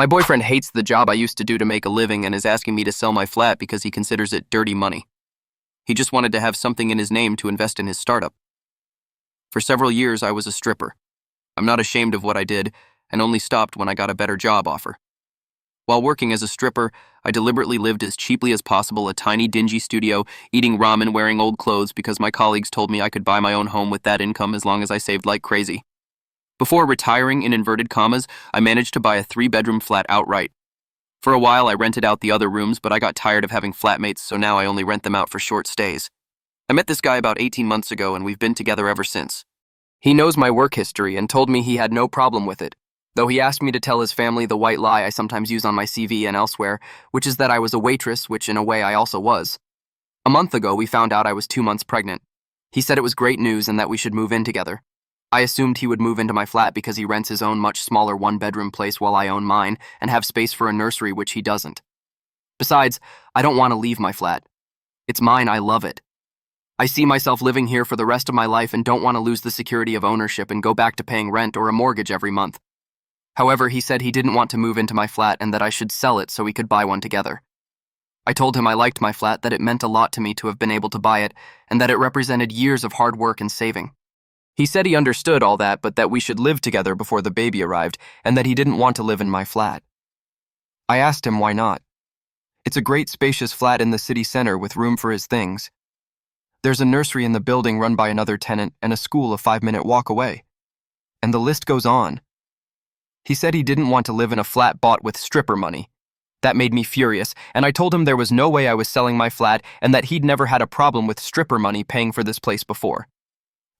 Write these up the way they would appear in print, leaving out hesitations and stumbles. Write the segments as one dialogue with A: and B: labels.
A: My boyfriend hates the job I used to do to make a living and is asking me to sell my flat because he considers it dirty money. He just wanted to have something in his name to invest in his startup. For several years, I was a stripper. I'm not ashamed of what I did and only stopped when I got a better job offer. While working as a stripper, I deliberately lived as cheaply as possible, a tiny, dingy studio, eating ramen, wearing old clothes because my colleagues told me I could buy my own home with that income as long as I saved like crazy. Before retiring, in inverted commas, I managed to buy a 3-bedroom flat outright. For a while, I rented out the other rooms, but I got tired of having flatmates, so now I only rent them out for short stays. I met this guy about 18 months ago, and we've been together ever since. He knows my work history and told me he had no problem with it, though he asked me to tell his family the white lie I sometimes use on my CV and elsewhere, which is that I was a waitress, which in a way I also was. A month ago, we found out I was 2 months pregnant. He said it was great news and that we should move in together. I assumed he would move into my flat because he rents his own much smaller 1-bedroom place while I own mine and have space for a nursery, which he doesn't. Besides, I don't want to leave my flat. It's mine, I love it. I see myself living here for the rest of my life and don't want to lose the security of ownership and go back to paying rent or a mortgage every month. However, he said he didn't want to move into my flat and that I should sell it so we could buy one together. I told him I liked my flat, that it meant a lot to me to have been able to buy it, and that it represented years of hard work and saving. He said he understood all that, but that we should live together before the baby arrived, and that he didn't want to live in my flat. I asked him why not. It's a great spacious flat in the city center with room for his things. There's a nursery in the building run by another tenant and a school a 5-minute walk away. And the list goes on. He said he didn't want to live in a flat bought with stripper money. That made me furious, and I told him there was no way I was selling my flat and that he'd never had a problem with stripper money paying for this place before.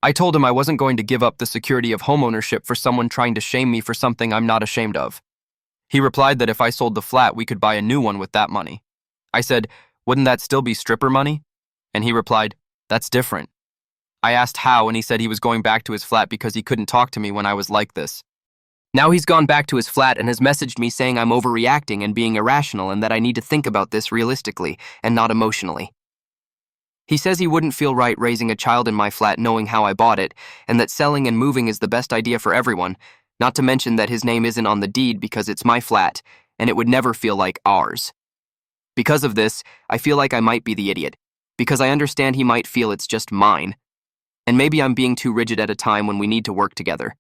A: I told him I wasn't going to give up the security of homeownership for someone trying to shame me for something I'm not ashamed of. He replied that if I sold the flat, we could buy a new one with that money. I said, wouldn't that still be stripper money? And he replied, that's different. I asked how, and he said he was going back to his flat because he couldn't talk to me when I was like this. Now he's gone back to his flat and has messaged me saying I'm overreacting and being irrational and that I need to think about this realistically and not emotionally. He says he wouldn't feel right raising a child in my flat knowing how I bought it, and that selling and moving is the best idea for everyone, not to mention that his name isn't on the deed because it's my flat, and it would never feel like ours. Because of this, I feel like I might be the idiot, because I understand he might feel it's just mine, and maybe I'm being too rigid at a time when we need to work together.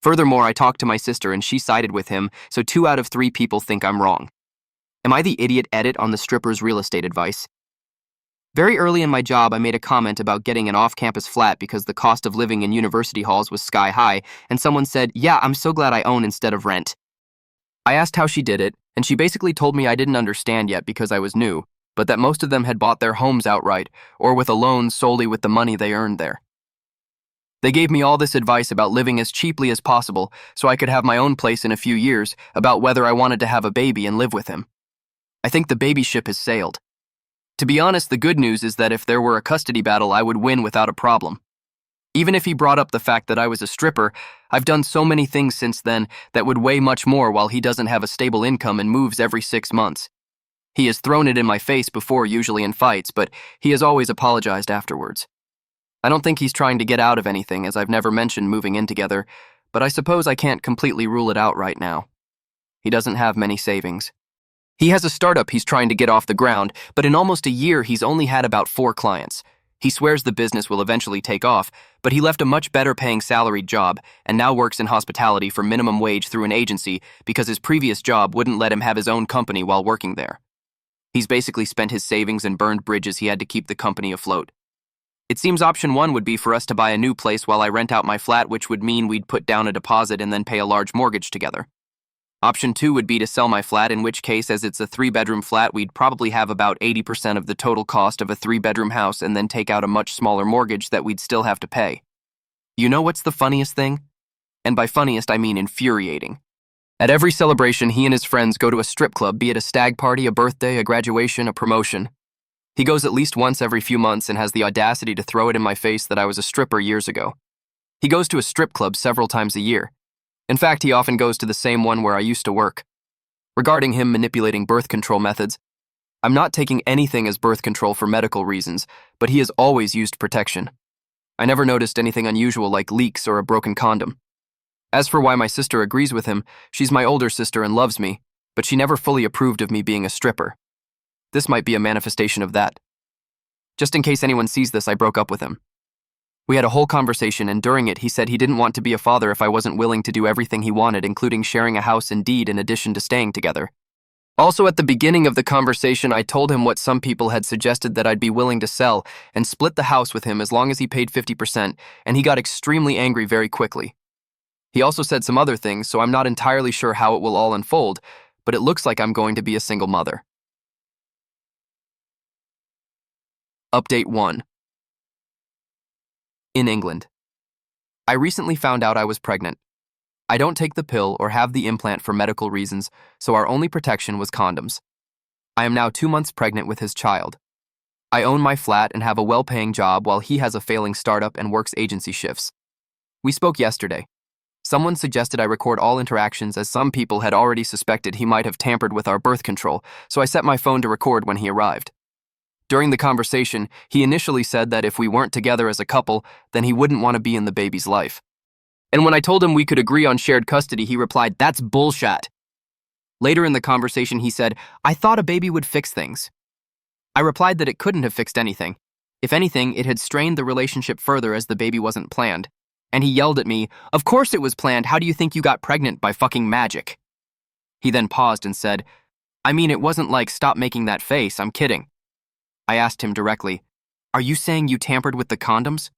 A: Furthermore, I talked to my sister and she sided with him, so 2 out of 3 people think I'm wrong. Am I the idiot edit on the stripper's real estate advice? Very early in my job, I made a comment about getting an off-campus flat because the cost of living in university halls was sky high, and someone said, yeah, I'm so glad I own instead of rent. I asked how she did it, and she basically told me I didn't understand yet because I was new, but that most of them had bought their homes outright or with a loan solely with the money they earned there. They gave me all this advice about living as cheaply as possible so I could have my own place in a few years, about whether I wanted to have a baby and live with him. I think the baby ship has sailed. To be honest, the good news is that if there were a custody battle, I would win without a problem. Even if he brought up the fact that I was a stripper, I've done so many things since then that would weigh much more while he doesn't have a stable income and moves every 6 months. He has thrown it in my face before, usually in fights, but he has always apologized afterwards. I don't think he's trying to get out of anything, as I've never mentioned moving in together, but I suppose I can't completely rule it out right now. He doesn't have many savings. He has a startup he's trying to get off the ground, but in almost a year he's only had about 4 clients. He swears the business will eventually take off, but he left a much better paying salaried job and now works in hospitality for minimum wage through an agency because his previous job wouldn't let him have his own company while working there. He's basically spent his savings and burned bridges he had to keep the company afloat. It seems option 1 would be for us to buy a new place while I rent out my flat, which would mean we'd put down a deposit and then pay a large mortgage together. Option 2 would be to sell my flat, in which case, as it's a 3-bedroom flat, we'd probably have about 80% of the total cost of a 3-bedroom house and then take out a much smaller mortgage that we'd still have to pay. You know what's the funniest thing? And by funniest, I mean infuriating. At every celebration, he and his friends go to a strip club, be it a stag party, a birthday, a graduation, a promotion. He goes at least once every few months and has the audacity to throw it in my face that I was a stripper years ago. He goes to a strip club several times a year. In fact, he often goes to the same one where I used to work. Regarding him manipulating birth control methods, I'm not taking anything as birth control for medical reasons, but he has always used protection. I never noticed anything unusual like leaks or a broken condom. As for why my sister agrees with him, she's my older sister and loves me, but she never fully approved of me being a stripper. This might be a manifestation of that. Just in case anyone sees this, I broke up with him. We had a whole conversation, and during it, he said he didn't want to be a father if I wasn't willing to do everything he wanted, including sharing a house and deed in addition to staying together. Also, at the beginning of the conversation, I told him what some people had suggested, that I'd be willing to sell and split the house with him as long as he paid 50%, and he got extremely angry very quickly. He also said some other things, so I'm not entirely sure how it will all unfold, but it looks like I'm going to be a single mother. Update 1. In England. I recently found out I was pregnant. I don't take the pill or have the implant for medical reasons, so our only protection was condoms. I am now 2 months pregnant with his child. I own my flat and have a well-paying job while he has a failing startup and works agency shifts. We spoke yesterday. Someone suggested I record all interactions, as some people had already suspected he might have tampered with our birth control, so I set my phone to record when he arrived. During the conversation, he initially said that if we weren't together as a couple, then he wouldn't want to be in the baby's life. And when I told him we could agree on shared custody, he replied, "That's bullshit." Later in the conversation, he said, "I thought a baby would fix things." I replied that it couldn't have fixed anything. If anything, it had strained the relationship further, as the baby wasn't planned. And he yelled at me, "Of course it was planned. How do you think you got pregnant, by fucking magic?" He then paused and said, "I mean, it wasn't like, stop making that face, I'm kidding." I asked him directly, "Are you saying you tampered with the condoms?"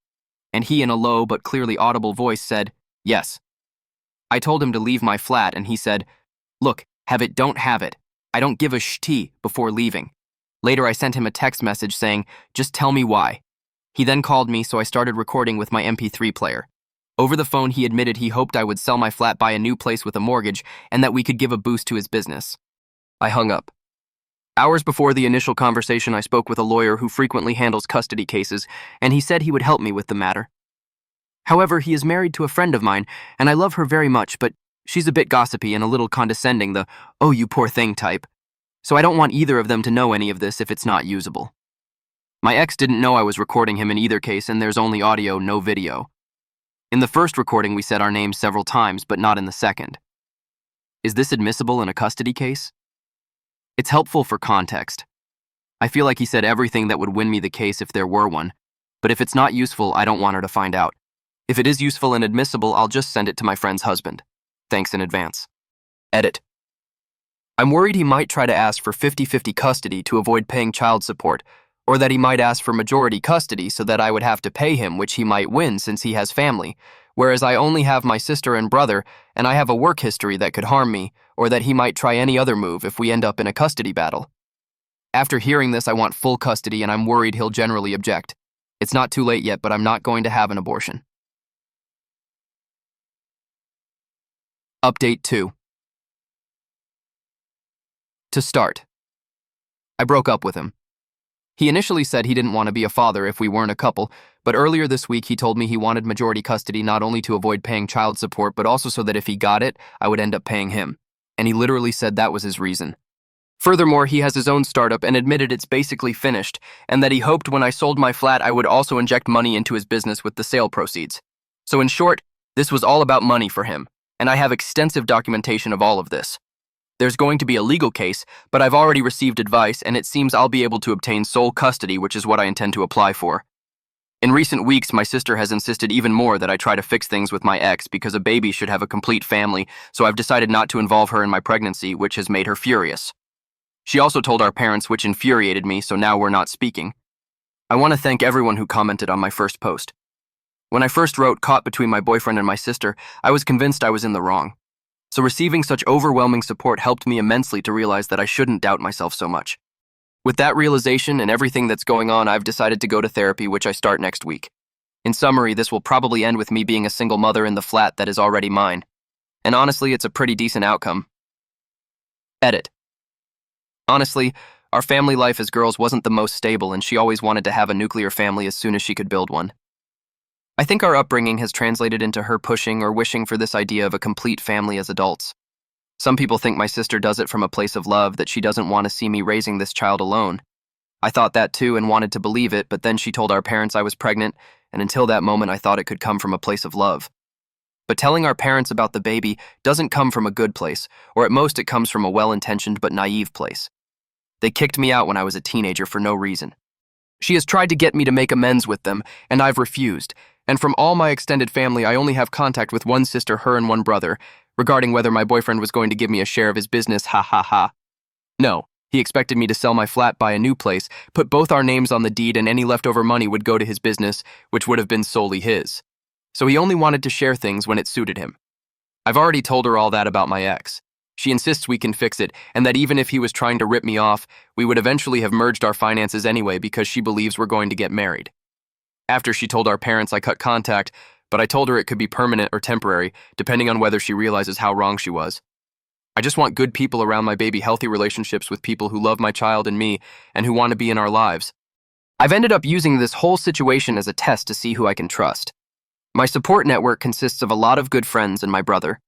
A: And he, in a low but clearly audible voice, said, "Yes." I told him to leave my flat, and he said, "Look, have it, don't have it. I don't give a sh-t," before leaving. Later, I sent him a text message saying, "Just tell me why." He then called me, so I started recording with my MP3 player. Over the phone, he admitted he hoped I would sell my flat, buy a new place with a mortgage, and that we could give a boost to his business. I hung up. Hours before the initial conversation, I spoke with a lawyer who frequently handles custody cases, and he said he would help me with the matter. However, he is married to a friend of mine, and I love her very much, but she's a bit gossipy and a little condescending, the "oh, you poor thing" type. So I don't want either of them to know any of this if it's not usable. My ex didn't know I was recording him in either case, and there's only audio, no video. In the first recording, we said our names several times, but not in the second. Is this admissible in a custody case? It's helpful for context. I feel like he said everything that would win me the case if there were one, but if it's not useful, I don't want her to find out. If it is useful and admissible, I'll just send it to my friend's husband. Thanks in advance. Edit. I'm worried he might try to ask for 50-50 custody to avoid paying child support, or that he might ask for majority custody so that I would have to pay him, which he might win since he has family, whereas I only have my sister and brother, and I have a work history that could harm me, or that he might try any other move if we end up in a custody battle. After hearing this, I want full custody, and I'm worried he'll generally object. It's not too late yet, but I'm not going to have an abortion. Update 2. To start. I broke up with him. He initially said he didn't want to be a father if we weren't a couple, but earlier this week he told me he wanted majority custody not only to avoid paying child support, but also so that if he got it, I would end up paying him. And he literally said that was his reason. Furthermore, he has his own startup and admitted it's basically finished, and that he hoped when I sold my flat I would also inject money into his business with the sale proceeds. So in short, this was all about money for him, and I have extensive documentation of all of this. There's going to be a legal case, but I've already received advice, and it seems I'll be able to obtain sole custody, which is what I intend to apply for. In recent weeks, my sister has insisted even more that I try to fix things with my ex because a baby should have a complete family, so I've decided not to involve her in my pregnancy, which has made her furious. She also told our parents, which infuriated me, so now we're not speaking. I want to thank everyone who commented on my first post. When I first wrote "caught between my boyfriend and my sister," I was convinced I was in the wrong. So receiving such overwhelming support helped me immensely to realize that I shouldn't doubt myself so much. With that realization and everything that's going on, I've decided to go to therapy, which I start next week. In summary, this will probably end with me being a single mother in the flat that is already mine. And honestly, it's a pretty decent outcome. Edit. Honestly, our family life as girls wasn't the most stable, and she always wanted to have a nuclear family as soon as she could build one. I think our upbringing has translated into her pushing or wishing for this idea of a complete family as adults. Some people think my sister does it from a place of love, that she doesn't want to see me raising this child alone. I thought that too and wanted to believe it, but then she told our parents I was pregnant, and until that moment I thought it could come from a place of love. But telling our parents about the baby doesn't come from a good place, or at most it comes from a well-intentioned but naive place. They kicked me out when I was a teenager for no reason. She has tried to get me to make amends with them, and I've refused. And from all my extended family, I only have contact with one sister, her and one brother, regarding whether my boyfriend was going to give me a share of his business, ha ha ha. No, he expected me to sell my flat, buy a new place, put both our names on the deed, and any leftover money would go to his business, which would have been solely his. So he only wanted to share things when it suited him. I've already told her all that about my ex. She insists we can fix it, and that even if he was trying to rip me off, we would eventually have merged our finances anyway because she believes we're going to get married. After she told our parents, I cut contact, but I told her it could be permanent or temporary, depending on whether she realizes how wrong she was. I just want good people around my baby, healthy relationships with people who love my child and me, and who want to be in our lives. I've ended up using this whole situation as a test to see who I can trust. My support network consists of a lot of good friends and my brother.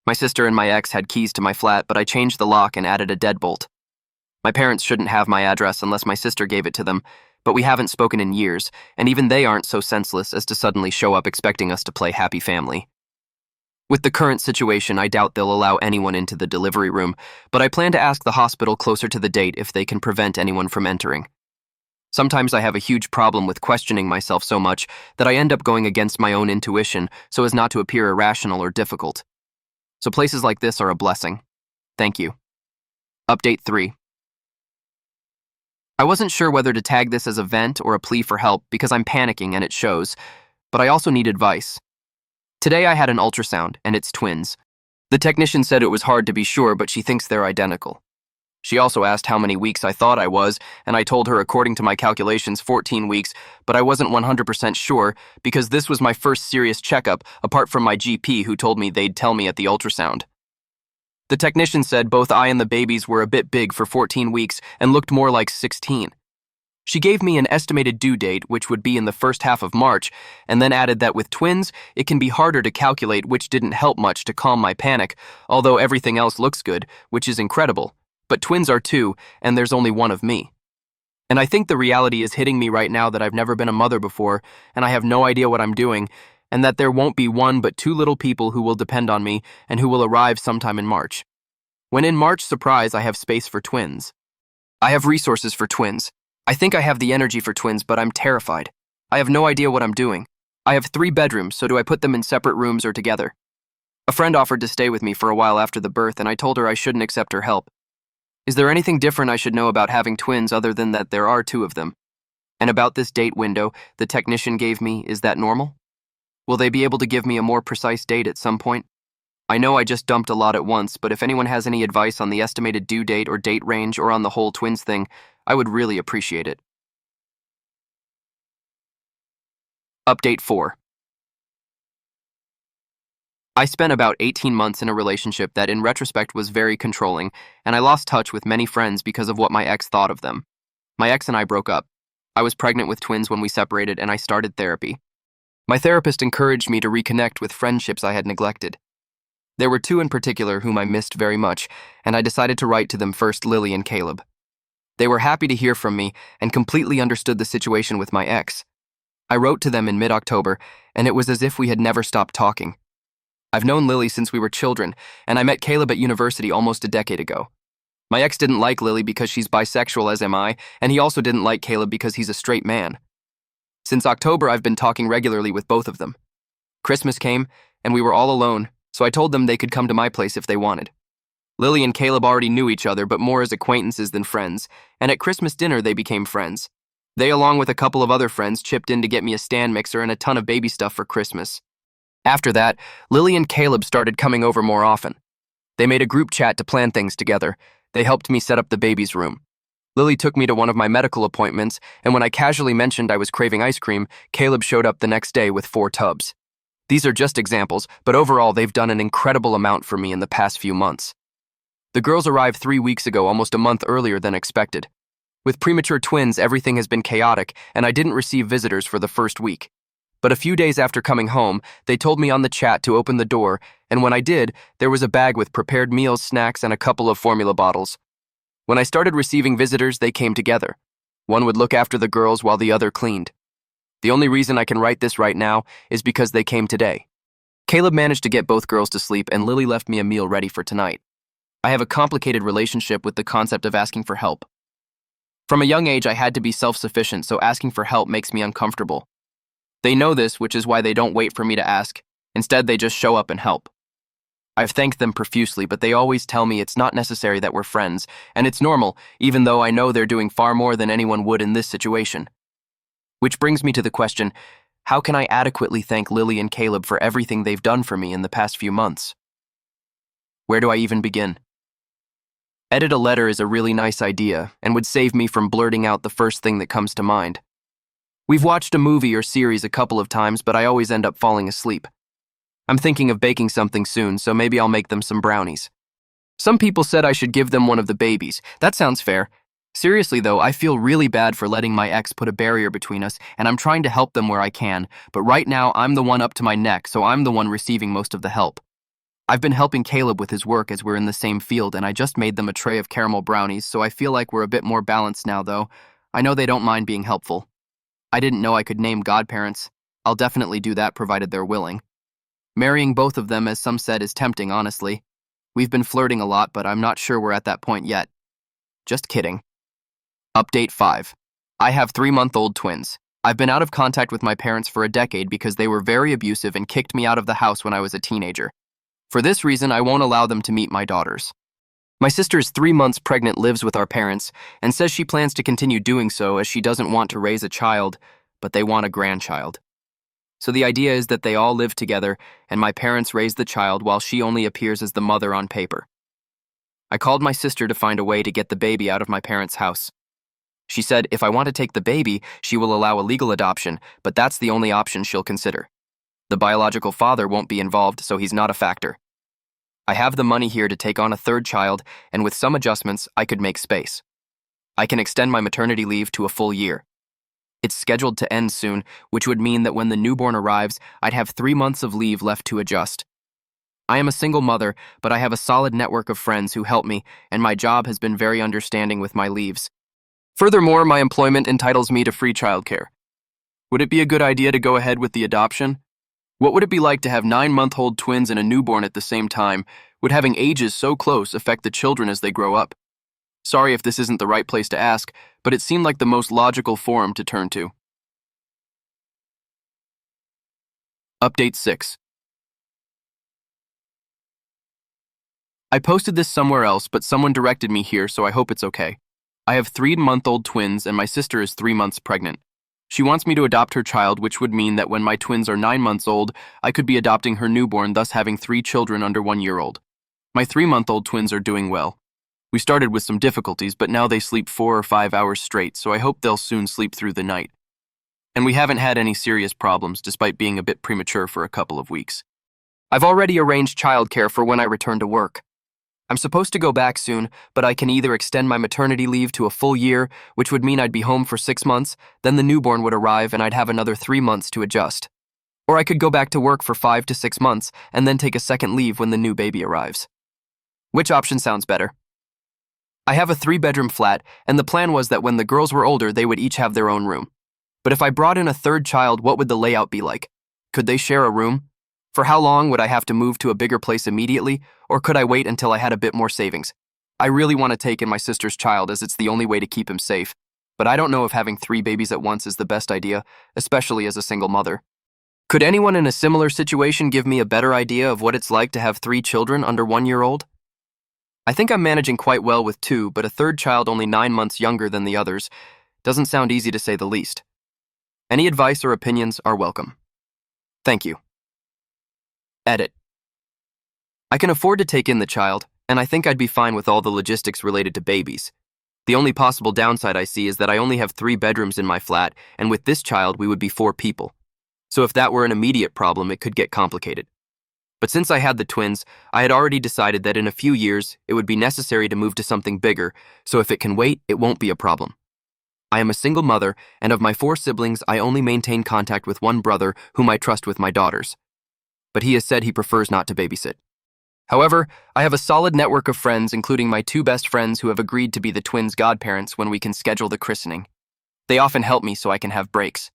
A: My sister and my ex had keys to my flat, but I changed the lock and added a deadbolt. My parents shouldn't have my address unless my sister gave it to them, but we haven't spoken in years, and even they aren't so senseless as to suddenly show up expecting us to play happy family. With the current situation, I doubt they'll allow anyone into the delivery room, but I plan to ask the hospital closer to the date if they can prevent anyone from entering. Sometimes I have a huge problem with questioning myself so much that I end up going against my own intuition so as not to appear irrational or difficult. So places like this are a blessing. Thank you. Update 3. I wasn't sure whether to tag this as a vent or a plea for help because I'm panicking and it shows, but I also need advice. Today I had an ultrasound, and it's twins. The technician said it was hard to be sure, but she thinks they're identical. She also asked how many weeks I thought I was, and I told her according to my calculations 14 weeks, but I wasn't 100% sure because this was my first serious checkup apart from my GP who told me they'd tell me at the ultrasound. The technician said both I and the babies were a bit big for 14 weeks and looked more like 16. She gave me an estimated due date, which would be in the first half of March, and then added that with twins, it can be harder to calculate, which didn't help much to calm my panic, although everything else looks good, which is incredible. But twins are two, and there's only one of me. And I think the reality is hitting me right now that I've never been a mother before, and I have no idea what I'm doing, and that there won't be one but two little people who will depend on me and who will arrive sometime in March. When in March, surprise, I have space for twins. I have resources for twins. I think I have the energy for twins, but I'm terrified. I have no idea what I'm doing. I have 3 bedrooms, so do I put them in separate rooms or together? A friend offered to stay with me for a while after the birth, and I told her I shouldn't accept her help. Is there anything different I should know about having twins other than that there are 2 of them? And about this date window the technician gave me, is that normal? Will they be able to give me a more precise date at some point? I know I just dumped a lot at once, but if anyone has any advice on the estimated due date or date range or on the whole twins thing, I would really appreciate it. Update 4. I spent about 18 months in a relationship that in retrospect was very controlling, and I lost touch with many friends because of what my ex thought of them. My ex and I broke up. I was pregnant with twins when we separated, and I started therapy. My therapist encouraged me to reconnect with friendships I had neglected. There were 2 in particular whom I missed very much, and I decided to write to them first, Lily and Caleb. They were happy to hear from me and completely understood the situation with my ex. I wrote to them in mid-October, and it was as if we had never stopped talking. I've known Lily since we were children, and I met Caleb at university almost a decade ago. My ex didn't like Lily because she's bisexual, as am I, and he also didn't like Caleb because he's a straight man. Since October, I've been talking regularly with both of them. Christmas came, and we were all alone, so I told them they could come to my place if they wanted. Lily and Caleb already knew each other, but more as acquaintances than friends, and at Christmas dinner they became friends. They, along with a couple of other friends, chipped in to get me a stand mixer and a ton of baby stuff for Christmas. After that, Lily and Caleb started coming over more often. They made a group chat to plan things together. They helped me set up the baby's room. Lily took me to one of my medical appointments, and when I casually mentioned I was craving ice cream, Caleb showed up the next day with 4 tubs. These are just examples, but overall they've done an incredible amount for me in the past few months. The girls arrived 3 weeks ago, almost a month earlier than expected. With premature twins, everything has been chaotic, and I didn't receive visitors for the first week. But a few days after coming home, they told me on the chat to open the door, and when I did, there was a bag with prepared meals, snacks, and a couple of formula bottles. When I started receiving visitors, they came together. One would look after the girls while the other cleaned. The only reason I can write this right now is because they came today. Caleb managed to get both girls to sleep, and Lily left me a meal ready for tonight. I have a complicated relationship with the concept of asking for help. From a young age, I had to be self-sufficient, so asking for help makes me uncomfortable. They know this, which is why they don't wait for me to ask. Instead, they just show up and help. I've thanked them profusely, but they always tell me it's not necessary that we're friends, and it's normal, even though I know they're doing far more than anyone would in this situation. Which brings me to the question, how can I adequately thank Lily and Caleb for everything they've done for me in the past few months? Where do I even begin? Edit a letter is a really nice idea and would save me from blurting out the first thing that comes to mind. We've watched a movie or series a couple of times, but I always end up falling asleep. I'm thinking of baking something soon, so maybe I'll make them some brownies. Some people said I should give them one of the babies. That sounds fair. Seriously though, I feel really bad for letting my ex put a barrier between us, and I'm trying to help them where I can, but right now I'm the one up to my neck, so I'm the one receiving most of the help. I've been helping Caleb with his work as we're in the same field, and I just made them a tray of caramel brownies, so I feel like we're a bit more balanced now though. I know they don't mind being helpful. I didn't know I could name godparents. I'll definitely do that provided they're willing. Marrying both of them, as some said, is tempting, honestly. We've been flirting a lot, but I'm not sure we're at that point yet. Just kidding. Update 5. I have 3-month-old twins. I've been out of contact with my parents for a decade because they were very abusive and kicked me out of the house when I was a teenager. For this reason, I won't allow them to meet my daughters. My sister is 3 months pregnant, lives with our parents, and says she plans to continue doing so as she doesn't want to raise a child, but they want a grandchild. So the idea is that they all live together, and my parents raise the child while she only appears as the mother on paper. I called my sister to find a way to get the baby out of my parents' house. She said if I want to take the baby, she will allow a legal adoption, but that's the only option she'll consider. The biological father won't be involved, so he's not a factor. I have the money here to take on a third child, and with some adjustments, I could make space. I can extend my maternity leave to a full year. It's scheduled to end soon, which would mean that when the newborn arrives, I'd have 3 months of leave left to adjust. I am a single mother, but I have a solid network of friends who help me, and my job has been very understanding with my leaves. Furthermore, my employment entitles me to free childcare. Would it be a good idea to go ahead with the adoption? What would it be like to have 9-month-old twins and a newborn at the same time? Would having ages so close affect the children as they grow up? Sorry if this isn't the right place to ask, but it seemed like the most logical forum to turn to. Update 6. I posted this somewhere else, but someone directed me here, so I hope it's okay. I have 3-month-old twins, and my sister is 3 months pregnant. She wants me to adopt her child, which would mean that when my twins are 9 months old, I could be adopting her newborn, thus having 3 children under 1 year old. My 3-month-old twins are doing well. We started with some difficulties, but now they sleep 4 or 5 hours straight, so I hope they'll soon sleep through the night. And we haven't had any serious problems, despite being a bit premature for a couple of weeks. I've already arranged childcare for when I return to work. I'm supposed to go back soon, but I can either extend my maternity leave to a full year, which would mean I'd be home for 6 months, then the newborn would arrive and I'd have another 3 months to adjust. Or I could go back to work for 5 to 6 months and then take a second leave when the new baby arrives. Which option sounds better? I have a 3-bedroom flat, and the plan was that when the girls were older, they would each have their own room. But if I brought in a third child, what would the layout be like? Could they share a room? For how long would I have to move to a bigger place immediately, or could I wait until I had a bit more savings? I really want to take in my sister's child as it's the only way to keep him safe, but I don't know if having 3 babies at once is the best idea, especially as a single mother. Could anyone in a similar situation give me a better idea of what it's like to have 3 children under 1 year old? I think I'm managing quite well with 2, but a third child only 9 months younger than the others doesn't sound easy to say the least. Any advice or opinions are welcome. Thank you. Edit. I can afford to take in the child, and I think I'd be fine with all the logistics related to babies. The only possible downside I see is that I only have 3 bedrooms in my flat, and with this child we would be 4 people. So if that were an immediate problem, it could get complicated. But since I had the twins, I had already decided that in a few years, it would be necessary to move to something bigger, so if it can wait, it won't be a problem. I am a single mother, and of my 4 siblings, I only maintain contact with 1 brother whom I trust with my daughters. But he has said he prefers not to babysit. However, I have a solid network of friends, including my 2 best friends who have agreed to be the twins' godparents when we can schedule the christening. They often help me so I can have breaks.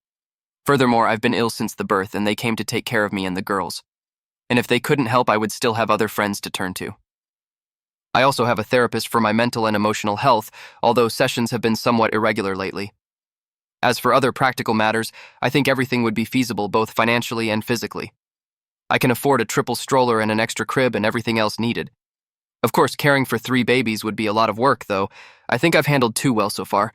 A: Furthermore, I've been ill since the birth, and they came to take care of me and the girls. and if they couldn't help, I would still have other friends to turn to. I also have a therapist for my mental and emotional health, although sessions have been somewhat irregular lately. As for other practical matters, I think everything would be feasible both financially and physically. I can afford a triple stroller and an extra crib and everything else needed. Of course, caring for 3 babies would be a lot of work, though. I think I've handled 2 well so far.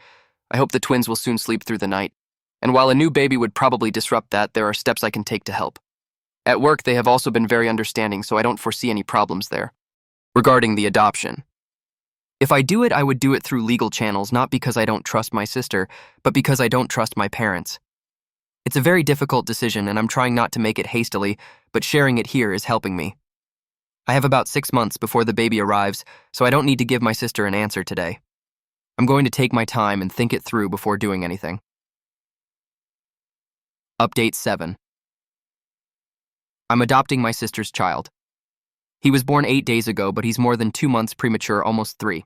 A: I hope the twins will soon sleep through the night. And while a new baby would probably disrupt that, there are steps I can take to help. At work, they have also been very understanding, so I don't foresee any problems there. Regarding the adoption. If I do it, I would do it through legal channels, not because I don't trust my sister, but because I don't trust my parents. It's a very difficult decision, and I'm trying not to make it hastily, but sharing it here is helping me. I have about 6 months before the baby arrives, so I don't need to give my sister an answer today. I'm going to take my time and think it through before doing anything. Update 7. I'm adopting my sister's child. He was born 8 days ago, but he's more than 2 months premature, almost 3.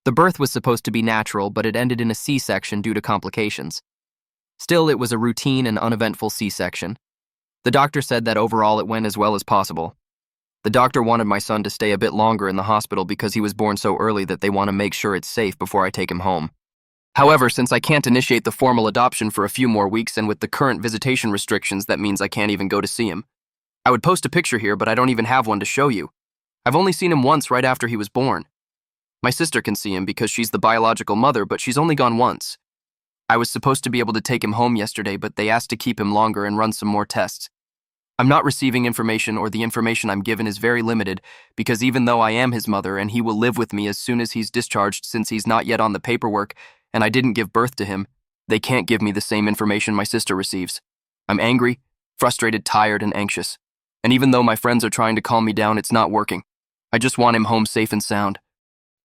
A: The birth was supposed to be natural, but it ended in a C-section due to complications. Still, it was a routine and uneventful C-section. The doctor said that overall it went as well as possible. The doctor wanted my son to stay a bit longer in the hospital because he was born so early that they want to make sure it's safe before I take him home. However, since I can't initiate the formal adoption for a few more weeks, and with the current visitation restrictions, that means I can't even go to see him. I would post a picture here, but I don't even have one to show you. I've only seen him once right after he was born. My sister can see him because she's the biological mother, but she's only gone once. I was supposed to be able to take him home yesterday, but they asked to keep him longer and run some more tests. I'm not receiving information, or the information I'm given is very limited, because even though I am his mother and he will live with me as soon as he's discharged, since he's not yet on the paperwork and I didn't give birth to him, they can't give me the same information my sister receives. I'm angry, frustrated, tired, and anxious. And even though my friends are trying to calm me down, it's not working. I just want him home safe and sound.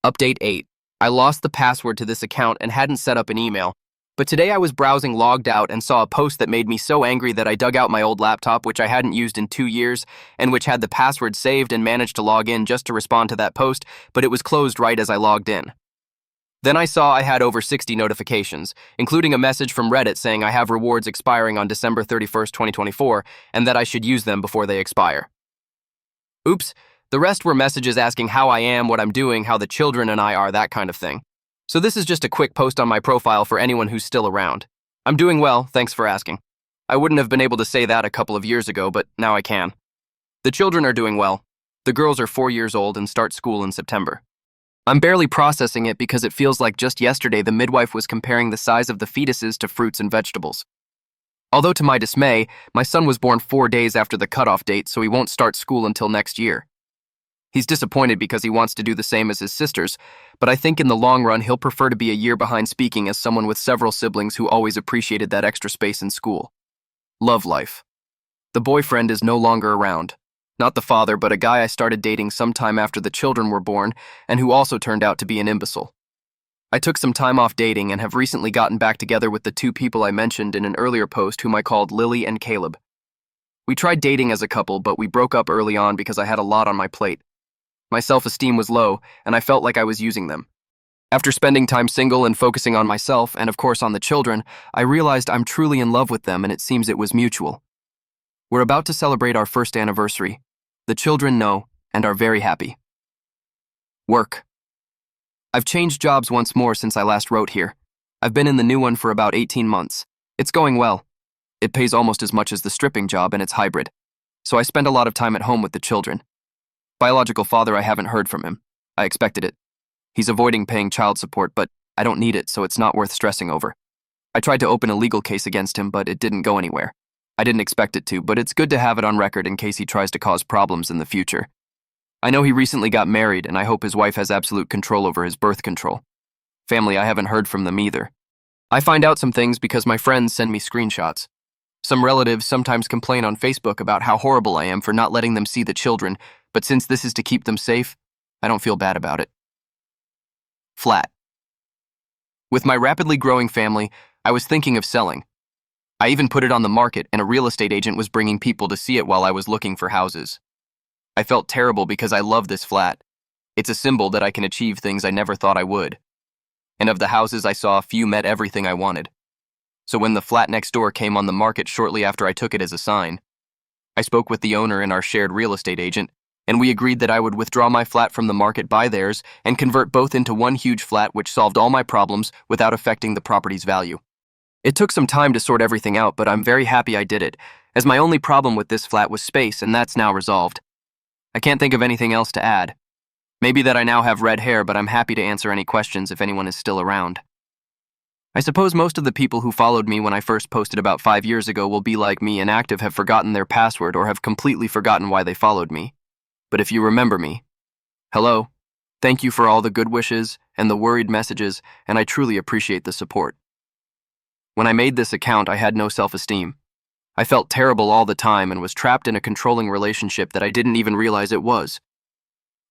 A: Update 8. I lost the password to this account and hadn't set up an email. But today I was browsing logged out and saw a post that made me so angry that I dug out my old laptop, which I hadn't used in 2 years, and which had the password saved, and managed to log in just to respond to that post, but it was closed right as I logged in. Then I saw I had over 60 notifications, including a message from Reddit saying I have rewards expiring on December 31st, 2024, and that I should use them before they expire. Oops, the rest were messages asking how I am, what I'm doing, how the children and I are, that kind of thing. So this is just a quick post on my profile for anyone who's still around. I'm doing well, thanks for asking. I wouldn't have been able to say that a couple of years ago, but now I can. The children are doing well. The girls are 4 years old and start school in September. I'm barely processing it because it feels like just yesterday the midwife was comparing the size of the fetuses to fruits and vegetables. Although to my dismay, my son was born 4 days after the cutoff date, so he won't start school until next year. He's disappointed because he wants to do the same as his sisters, but I think in the long run he'll prefer to be a year behind, speaking as someone with several siblings who always appreciated that extra space in school. Love life. The boyfriend is no longer around. Not the father, but a guy I started dating sometime after the children were born, and who also turned out to be an imbecile. I took some time off dating and have recently gotten back together with the 2 people I mentioned in an earlier post, whom I called Lily and Caleb. We tried dating as a couple, but we broke up early on because I had a lot on my plate. My self-esteem was low, and I felt like I was using them. After spending time single and focusing on myself, and of course on the children, I realized I'm truly in love with them, and it seems it was mutual. We're about to celebrate our first anniversary. The children know, and are very happy. Work. I've changed jobs once more since I last wrote here. I've been in the new one for about 18 months. It's going well. It pays almost as much as the stripping job, and it's hybrid. So I spend a lot of time at home with the children. Biological father, I haven't heard from him. I expected it. He's avoiding paying child support, but I don't need it, so it's not worth stressing over. I tried to open a legal case against him, but it didn't go anywhere. I didn't expect it to, but it's good to have it on record in case he tries to cause problems in the future. I know he recently got married, and I hope his wife has absolute control over his birth control. Family, I haven't heard from them either. I find out some things because my friends send me screenshots. Some relatives sometimes complain on Facebook about how horrible I am for not letting them see the children, but since this is to keep them safe, I don't feel bad about it. Flat. With my rapidly growing family, I was thinking of selling. I even put it on the market, and a real estate agent was bringing people to see it while I was looking for houses. I felt terrible because I love this flat. It's a symbol that I can achieve things I never thought I would. And of the houses I saw, few met everything I wanted. So when the flat next door came on the market shortly after I took it as a sign, I spoke with the owner and our shared real estate agent, and we agreed that I would withdraw my flat from the market, buy theirs, and convert both into one huge flat which solved all my problems without affecting the property's value. It took some time to sort everything out, but I'm very happy I did it, as my only problem with this flat was space, and that's now resolved. I can't think of anything else to add. Maybe that I now have red hair, but I'm happy to answer any questions if anyone is still around. I suppose most of the people who followed me when I first posted about 5 years ago will be like me, inactive, have forgotten their password, or have completely forgotten why they followed me. But if you remember me, hello. Thank you for all the good wishes and the worried messages, and I truly appreciate the support. When I made this account, I had no self-esteem. I felt terrible all the time and was trapped in a controlling relationship that I didn't even realize it was.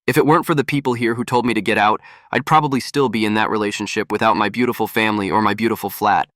A: If it weren't for the people here who told me to get out, I'd probably still be in that relationship without my beautiful family or my beautiful flat.